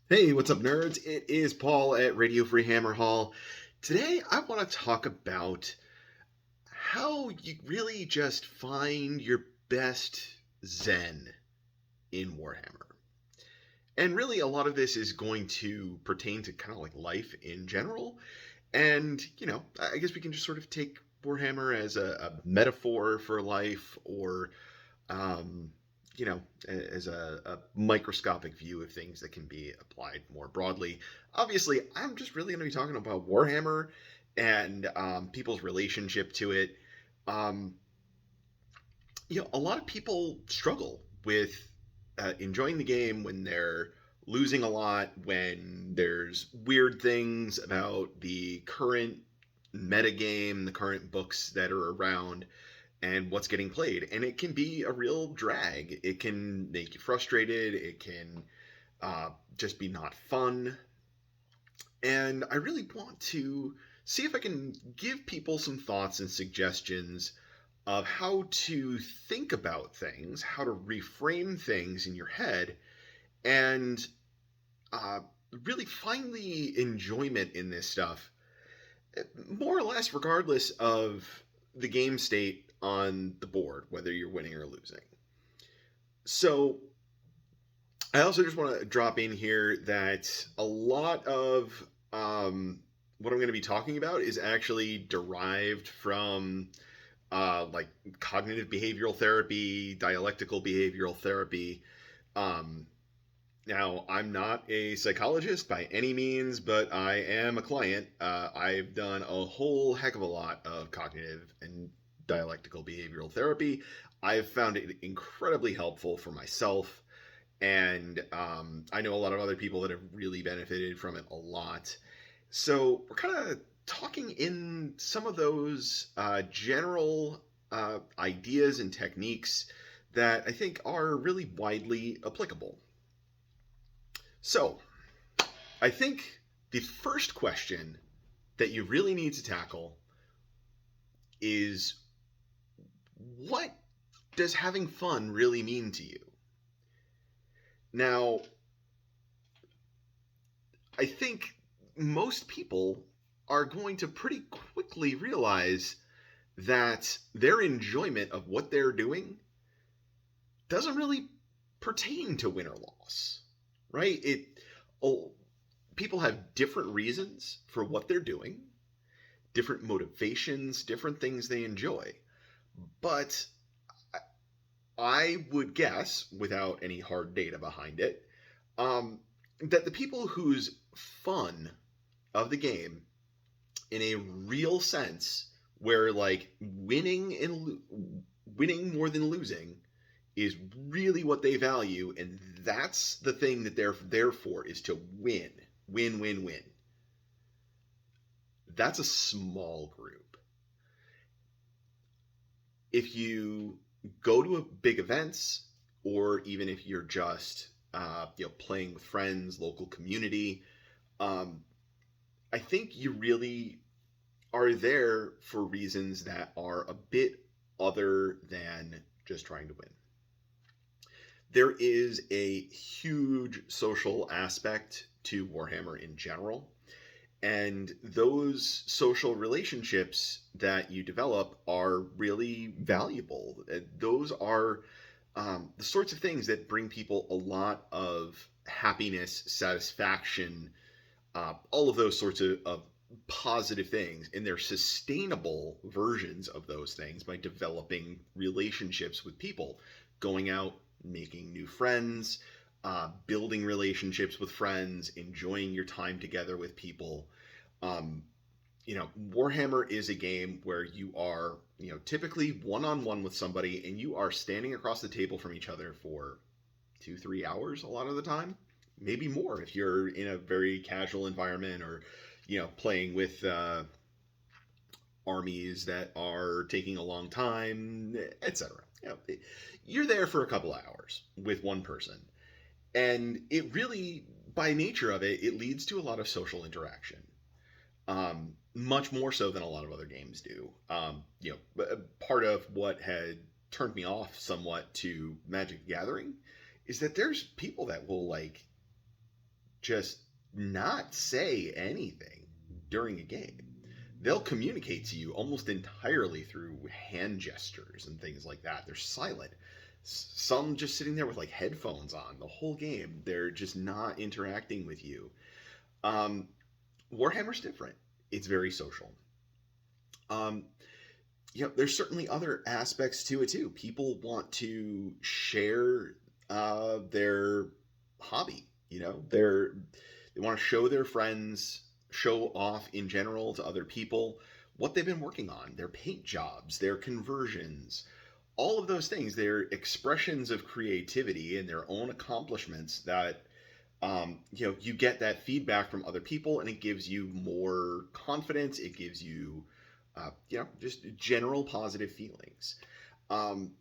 Hey, what's up, nerds? It is Paul at Radio Free Hammer Hall. Today, I want to talk about how you really just find your best Zen in Warhammer. And really, a lot of this is going to pertain to kind of like life in general. And, I guess we can just sort of take Warhammer as a metaphor for life or um, as a microscopic view of things that can be applied more broadly. Obviously, I'm just really going to be talking about Warhammer and people's relationship to it. Um, a lot of people struggle with enjoying the game when they're losing a lot, when there's weird things about the current metagame, the current books that are around, and what's getting played. And it can be a real drag. It can make you frustrated. It can just be not fun. And I really want to see if I can give people some thoughts and suggestions of how to think about things, how to reframe things in your head, and uh, really find the enjoyment in this stuff, more or less, regardless of the game state on the board, whether you're winning or losing. So, I also just want to drop in here that a lot of what I'm going to be talking about is actually derived from like cognitive behavioral therapy, dialectical behavioral therapy. Um, Now, I'm not a psychologist by any means, but I am a client. I've done a whole heck of a lot of cognitive and dialectical behavioral therapy. I've found it incredibly helpful for myself, and I know a lot of other people that have really benefited from it a lot. So, we're kind of talking in some of those general ideas and techniques that I think are really widely applicable. So, I think the first question that you really need to tackle is, what does having fun really mean to you? Now, I think most people are going to pretty quickly realize that their enjoyment of what they're doing doesn't really pertain to win or loss, right? Oh, people have different reasons for what they're doing, different motivations, different things they enjoy. But I would guess, without any hard data behind it, that the people whose fun of the game, in a real sense, where like winning more than losing is really what they value, and that's the thing that they're there for, is to win. That's a small group. If you go to a big events, or even if you're just playing with friends, local community, um, I think you really are there for reasons that are a bit other than just trying to win. There is a huge social aspect to Warhammer in general. And those social relationships that you develop are really valuable. Those are the sorts of things that bring people a lot of happiness, satisfaction, all of those sorts of positive things. And they're sustainable versions of those things by developing relationships with people, going out, making new friends, building relationships with friends, enjoying your time together with people. Um, Warhammer is a game where you are, typically one on one with somebody, and you are standing across the table from each other for 2-3 hours a lot of the time, maybe more if you're in a very casual environment, or playing with armies that are taking a long time, etc. You're there for a couple of hours with one person, and it really, by nature of it, it leads to a lot of social interaction, much more so than a lot of other games do. Part of what had turned me off somewhat to Magic the Gathering is that there's people that will like just not say anything during a game. They'll communicate to you almost entirely through hand gestures and things like that. They're silent. Some just sitting there with like headphones on the whole game. They're just not interacting with you. Um, Warhammer's different. It's very social. Um, there's certainly other aspects to it too. People want to share their hobby. They want to show their friends, show off in general to other people what they've been working on, their paint jobs, their conversions, all of those things. They're expressions of creativity and their own accomplishments that you get that feedback from other people, and it gives you more confidence. It gives you just general positive feelings. Um,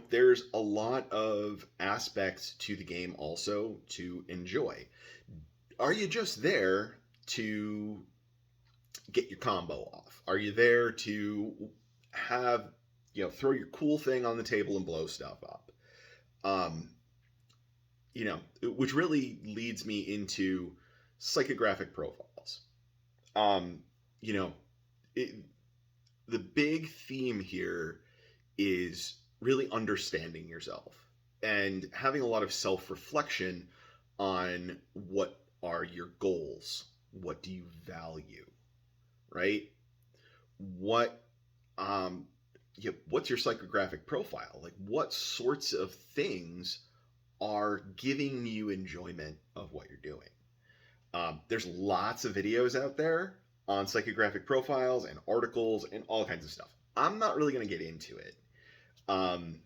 there's a lot of aspects to the game also to enjoy. Are you just there to get your combo off? Are you there to have, throw your cool thing on the table and blow stuff up? Which really leads me into psychographic profiles. Um, you know, the big theme here is really understanding yourself and having a lot of self-reflection on what are your goals, what do you value, right? What what's your psychographic profile? Like, what sorts of things are giving you enjoyment of what you're doing? There's lots of videos out there on psychographic profiles and articles and all kinds of stuff. I'm not really going to get into it. I'm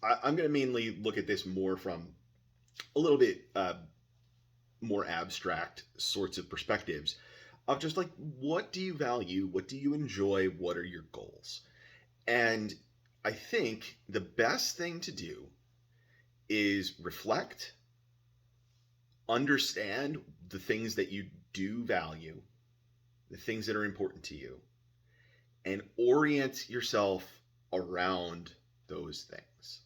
going to mainly look at this more from a little bit more abstract sorts of perspectives of just like, what do you value? What do you enjoy? What are your goals? And I think the best thing to do is reflect, understand the things that you do value, the things that are important to you, and orient yourself around those things.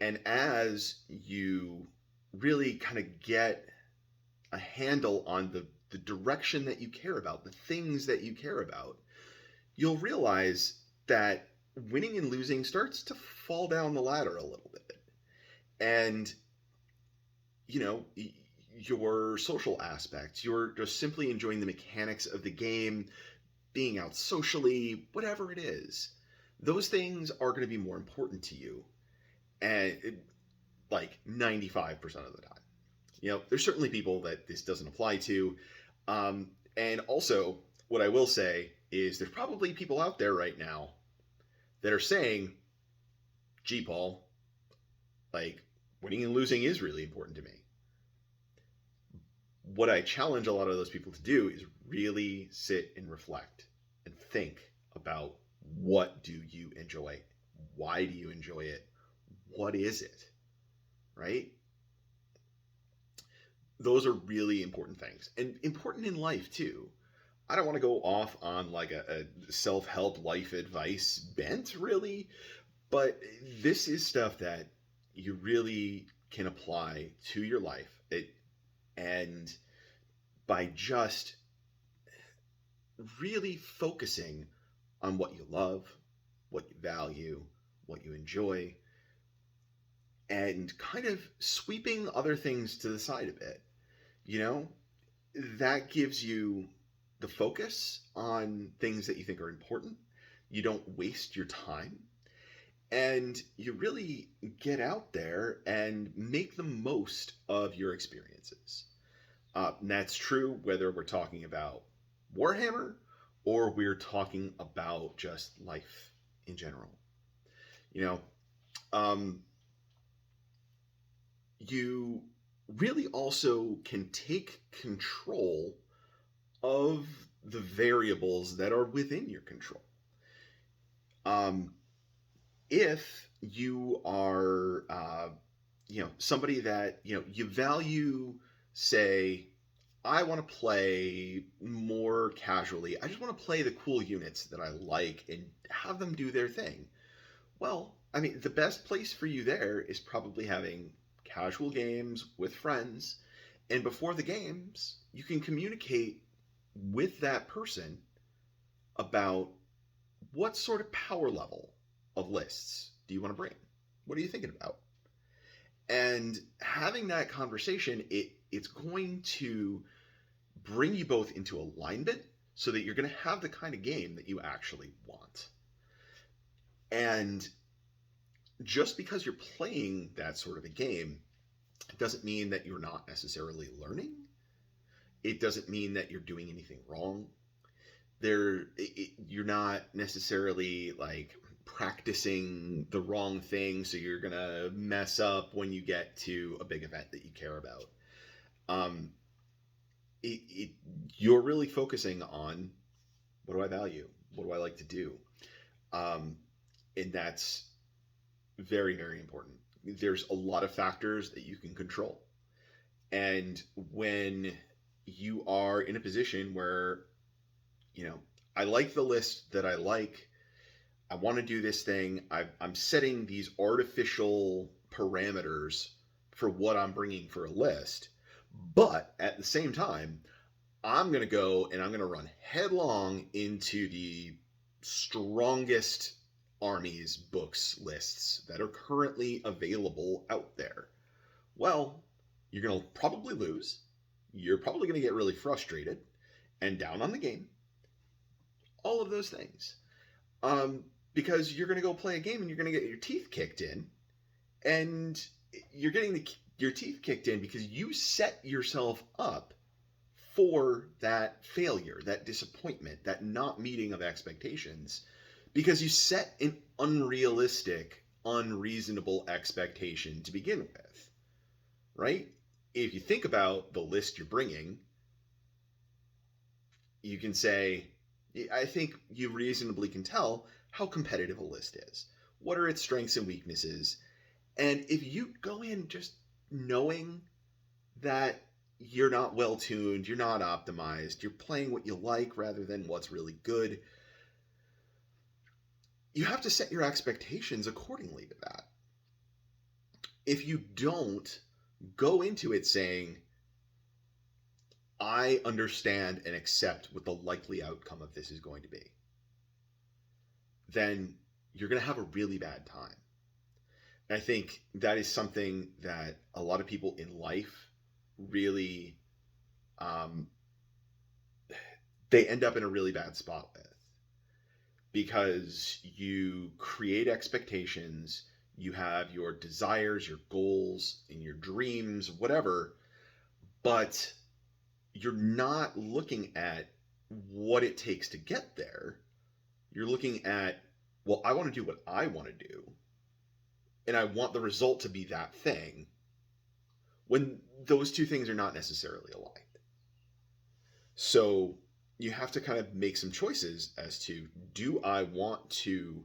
And as you really kind of get a handle on the direction that you care about, the things that you care about, you'll realize that winning and losing starts to fall down the ladder a little bit. And, your social aspects, you're just simply enjoying the mechanics of the game, being out socially, whatever it is, those things are going to be more important to you. And like 95% of the time. There's certainly people that this doesn't apply to. And also, what I will say is there's probably people out there right now that are saying, gee, Paul, like, winning and losing is really important to me. What I challenge a lot of those people to do is really sit and reflect and think about, what do you enjoy? Why do you enjoy it? What is it? Right? Those are really important things, and important in life too. I don't want to go off on like a self-help life advice bent, really, but this is stuff that you really can apply to your life. And by just really focusing on what you love, what you value, what you enjoy, and kind of sweeping other things to the side a bit, that gives you the focus on things that you think are important. You don't waste your time, and you really get out there and make the most of your experiences. And that's true whether we're talking about Warhammer or we're talking about just life in general. You really also can take control of the variables that are within your control. If you are, somebody that, you value, say, I want to play more casually. I just want to play the cool units that I like and have them do their thing. Well, I mean, the best place for you there is probably having casual games with friends. And before the games, you can communicate with that person about what sort of power level of lists do you want to bring? What are you thinking about? And having that conversation, it's going to bring you both into alignment so that you're going to have the kind of game that you actually want. And just because you're playing that sort of a game doesn't mean that you're not necessarily learning. It doesn't mean that you're doing anything wrong. You're not necessarily like practicing the wrong thing, so you're gonna mess up when you get to a big event that you care about. You're really focusing on, what do I value? What do I like to do? And that's very, very important. There's a lot of factors that you can control. And when you are in a position where, I like the list that I like, I want to do this thing, I'm setting these artificial parameters for what I'm bringing for a list, but at the same time, I'm going to go and I'm going to run headlong into the strongest armies, books, lists that are currently available out there. Well, you're going to probably lose. You're probably going to get really frustrated and down on the game. All of those things. Because you're going to go play a game and you're going to get your teeth kicked in. And you're getting your teeth kicked in because you set yourself up for that failure, that disappointment, that not meeting of expectations, because you set an unrealistic, unreasonable expectation to begin with, right? If you think about the list you're bringing, you can say, I think you reasonably can tell how competitive a list is. What are its strengths and weaknesses? And if you go in just knowing that you're not well tuned, you're not optimized, you're playing what you like rather than what's really good, you have to set your expectations accordingly to that. If you don't go into it saying, I understand and accept what the likely outcome of this is going to be, then you're going to have a really bad time. And I think that is something that a lot of people in life really, they end up in a really bad spot with, because you create expectations, you have your desires, your goals, and your dreams, whatever, but you're not looking at what it takes to get there. You're looking at, well, I want to do what I want to do, and I want the result to be that thing, when those two things are not necessarily aligned. So you have to kind of make some choices as to, do I want to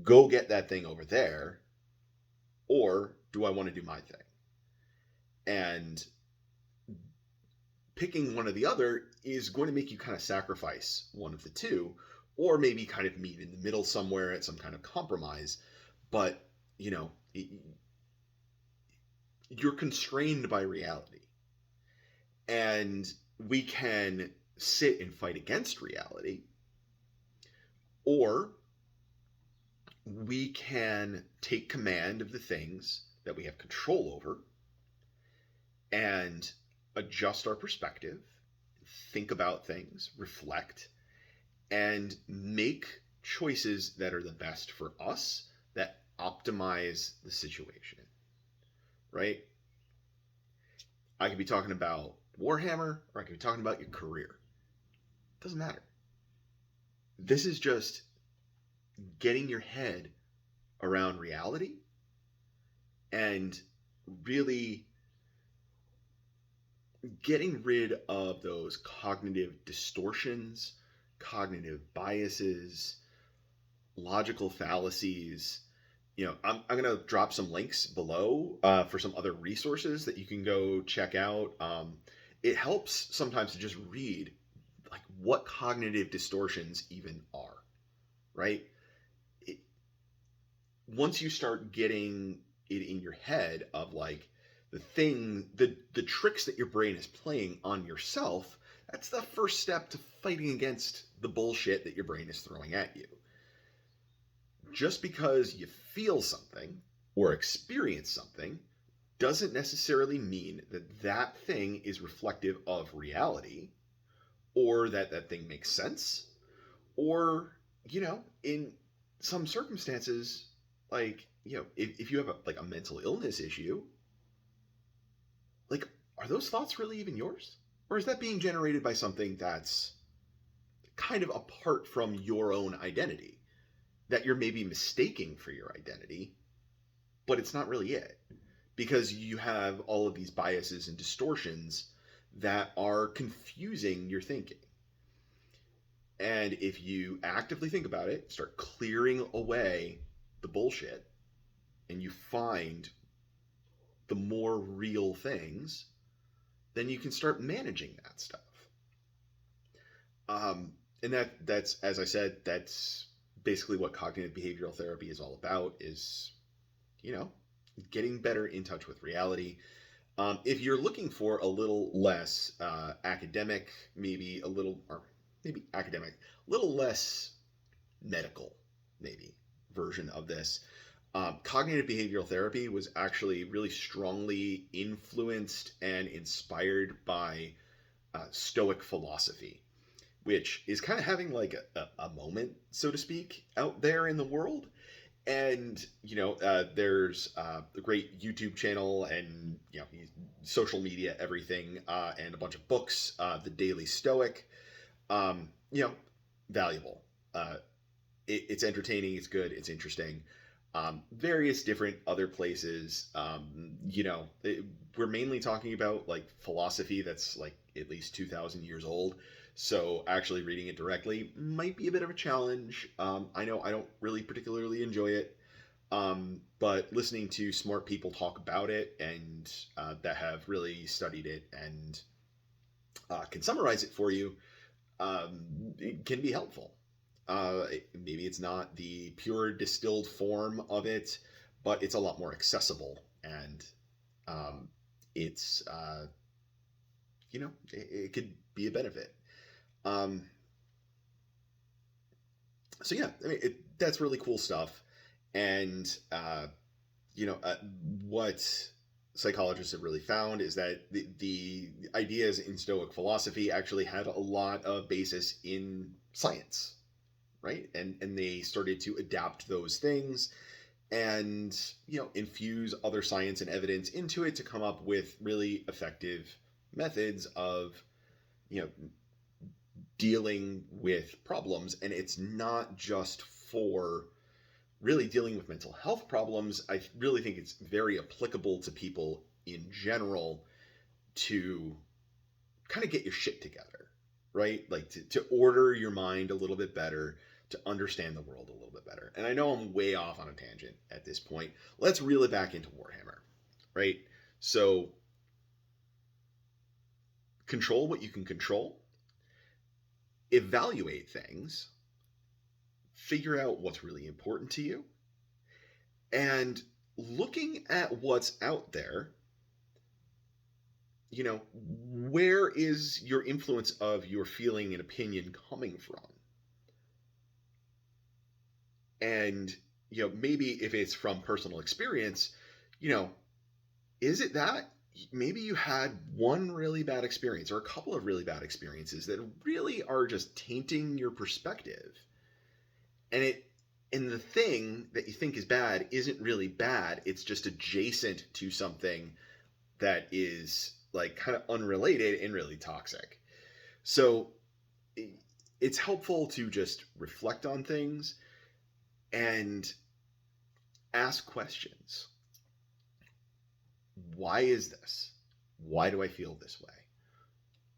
go get that thing over there, or do I want to do my thing? And picking one or the other is going to make you kind of sacrifice one of the two, or maybe kind of meet in the middle somewhere at some kind of compromise. But, you're constrained by reality. And we can sit and fight against reality, or we can take command of the things that we have control over and adjust our perspective, think about things, reflect, and make choices that are the best for us, that optimize the situation, right? I could be talking about Warhammer, or I could be talking about your career. It doesn't matter. This is just getting your head around reality and really getting rid of those cognitive distortions, cognitive biases, logical fallacies. I'm going to drop some links below for some other resources that you can go check out. It helps sometimes to just read like what cognitive distortions even are, right? Once you start getting it in your head of like, the tricks that your brain is playing on yourself, that's the first step to fighting against the bullshit that your brain is throwing at you. Just because you feel something or experience something doesn't necessarily mean that that thing is reflective of reality, or that that thing makes sense, or, in some circumstances, like, if you have a mental illness issue, like, are those thoughts really even yours? Or is that being generated by something that's kind of apart from your own identity, that you're maybe mistaking for your identity, but it's not really it? Because you have all of these biases and distortions that are confusing your thinking. And if you actively think about it, start clearing away the bullshit, and you find the more real things, then you can start managing that stuff. And that's, as I said, that's basically what cognitive behavioral therapy is all about, is, getting better in touch with reality. If you're looking for a little less academic, maybe academic, a little less medical, maybe, version of this, cognitive behavioral therapy was actually really strongly influenced and inspired by Stoic philosophy, which is kind of having like a moment, so to speak, out there in the world. And, there's a great YouTube channel and, social media, everything, and a bunch of books, the Daily Stoic, valuable. It's entertaining, it's good, it's interesting. Various different other places, we're mainly talking about like philosophy that's like at least 2,000 years old. So actually reading it directly might be a bit of a challenge. I know I don't really particularly enjoy it, but listening to smart people talk about it, and that have really studied it and can summarize it for you, it can be helpful. Maybe it's not the pure distilled form of it, but it's a lot more accessible, and it's it could be a benefit. So yeah, I mean, that's really cool stuff. And what psychologists have really found is that the ideas in Stoic philosophy actually had a lot of basis in science, right? And they started to adapt those things and, infuse other science and evidence into it to come up with really effective methods of, dealing with problems. And it's not just for really dealing with mental health problems. I really think it's very applicable to people in general to kind of get your shit together, right? Like to order your mind a little bit better, to understand the world a little bit better. And I know I'm way off on a tangent at this point. Let's reel it back into Warhammer, right? So control what you can control, evaluate things, figure out what's really important to you, and looking at what's out there, where is your influence of your feeling and opinion coming from? And, maybe if it's from personal experience, is it that maybe you had one really bad experience or a couple of really bad experiences that really are just tainting your perspective? And the thing that you think is bad isn't really bad. It's just adjacent to something that is like kind of unrelated and really toxic. So it's helpful to just reflect on things and ask questions. Why is this? Why do I feel this way?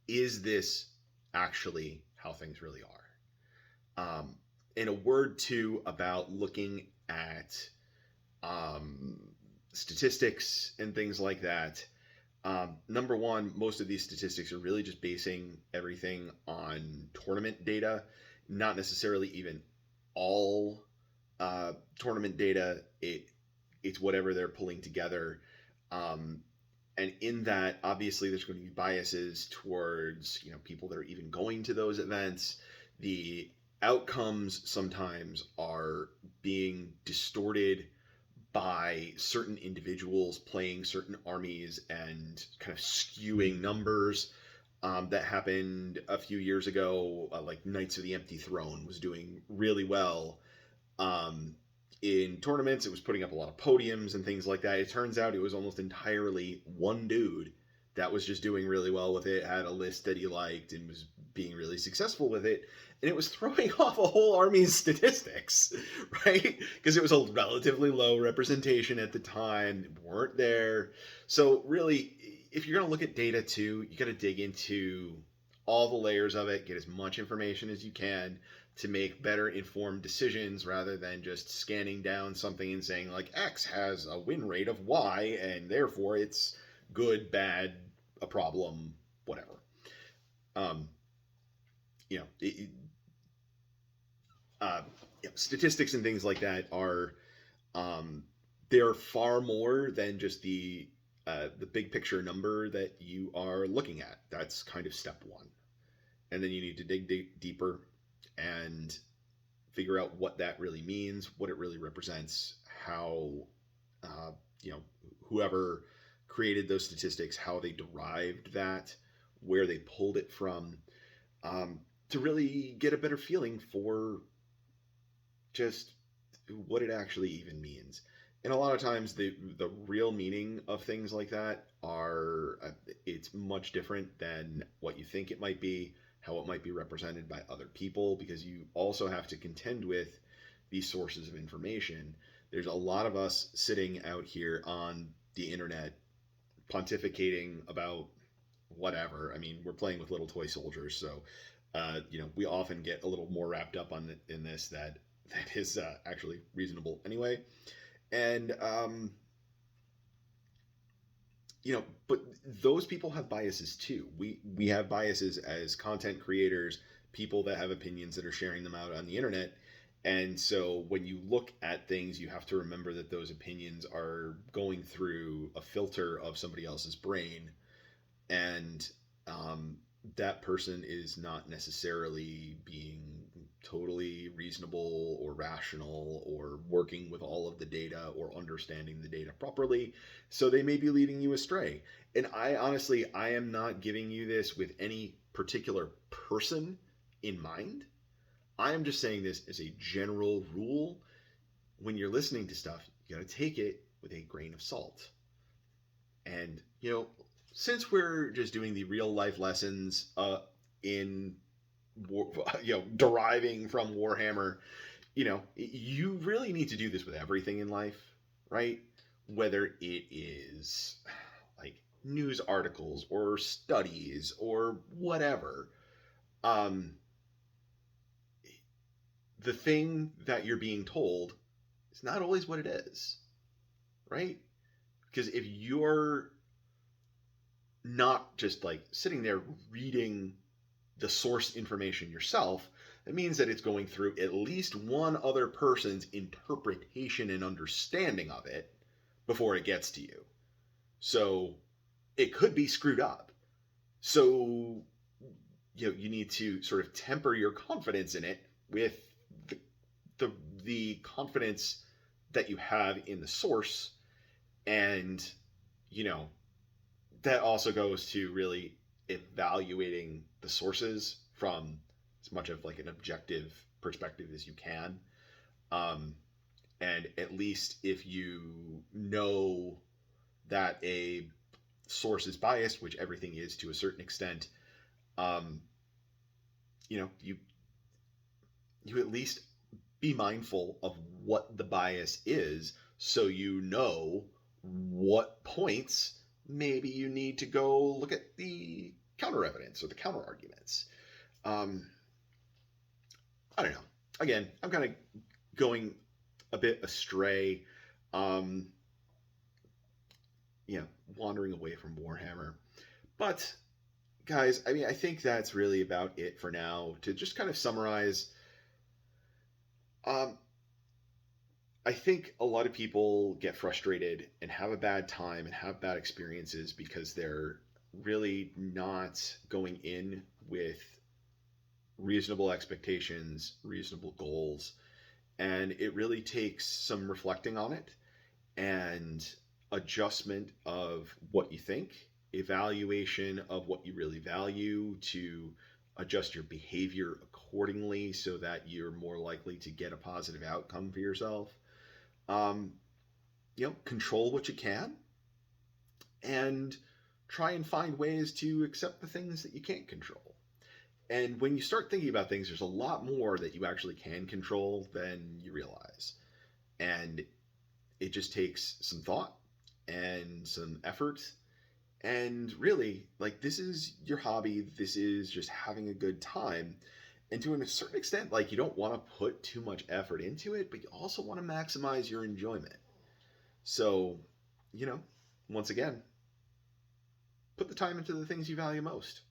Is this actually how things really are? And a word too about looking at statistics and things like that. Number one, most of these statistics are really just basing everything on tournament data, not necessarily even all tournament data. It's whatever they're pulling together. And in that, obviously, there's going to be biases towards, people that are even going to those events. The outcomes sometimes are being distorted by certain individuals playing certain armies and kind of skewing numbers. That happened a few years ago. Like Knights of the Empty Throne was doing really well um, in tournaments. It was putting up a lot of podiums and things like that. It turns out it was almost entirely one dude that was just doing really well with it, had a list that he liked, and was being really successful with it. And it was throwing off a whole army's statistics, right? Because it was a relatively low representation at the time, weren't there. So, really, if you're going to look at data too, you got to dig into all the layers of it, get as much information as you can to make better informed decisions rather than just scanning down something and saying like X has a win rate of Y and therefore it's good, bad, a problem, whatever. Um, you know, it, uh, Statistics and things like that are they're far more than just the big picture number that you are looking at. That's kind of step one, and then you need to dig deeper and figure out what that really means, what it really represents, how uh, you know whoever created those statistics, how they derived that, where they pulled it from, to really get a better feeling for just what it actually even means. And a lot of times, the real meaning of things like that are it's much different than what you think it might be, how it might be represented by other people, because you also have to contend with these sources of information. There's a lot of us sitting out here on the internet pontificating about whatever. I mean, we're playing with little toy soldiers, so we often get a little more wrapped up in this that is actually reasonable anyway. And but those people have biases too. We have biases as content creators, people that have opinions that are sharing them out on the internet. And so when you look at things, you have to remember that those opinions are going through a filter of somebody else's brain, and that person is not necessarily being totally reasonable or rational or working with all of the data or understanding the data properly. So they may be leading you astray. And I am not giving you this with any particular person in mind. I am just saying this as a general rule. When you're listening to stuff, you got to take it with a grain of salt. And, since we're just doing the real life lessons in deriving from Warhammer, you really need to do this with everything in life, right? Whether it is like news articles or studies or whatever. The thing that you're being told is not always what it is, right? Because if you're not just like sitting there reading the source information yourself, that means that it's going through at least one other person's interpretation and understanding of it before it gets to you. So it could be screwed up. So you need to sort of temper your confidence in it with the confidence that you have in the source. And that also goes to really evaluating the sources from as much of like an objective perspective as you can. And at least if you know that a source is biased, which everything is to a certain extent, you at least be mindful of what the bias is, so you know what points maybe you need to go look at the counter evidence or the counter arguments. I don't know. Again, I'm kind of going a bit astray, wandering away from Warhammer. But guys, I mean, I think that's really about it for now. To just kind of summarize, I think a lot of people get frustrated and have a bad time and have bad experiences because they're really not going in with reasonable expectations, reasonable goals, and it really takes some reflecting on it and adjustment of what you think, evaluation of what you really value to adjust your behavior accordingly so that you're more likely to get a positive outcome for yourself. Um, control what you can and try and find ways to accept the things that you can't control. And when you start thinking about things, there's a lot more that you actually can control than you realize. And it just takes some thought and some effort. And really, like, this is your hobby. This is just having a good time. And to a certain extent, like, you don't want to put too much effort into it, but you also want to maximize your enjoyment. So, you know, once again, put the time into the things you value most.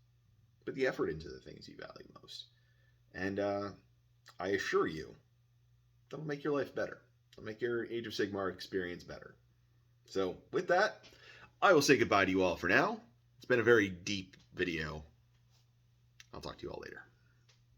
Put the effort into the things you value most. And I assure you, that'll make your life better. It'll make your Age of Sigmar experience better. So with that, I will say goodbye to you all for now. It's been a very deep video. I'll talk to you all later.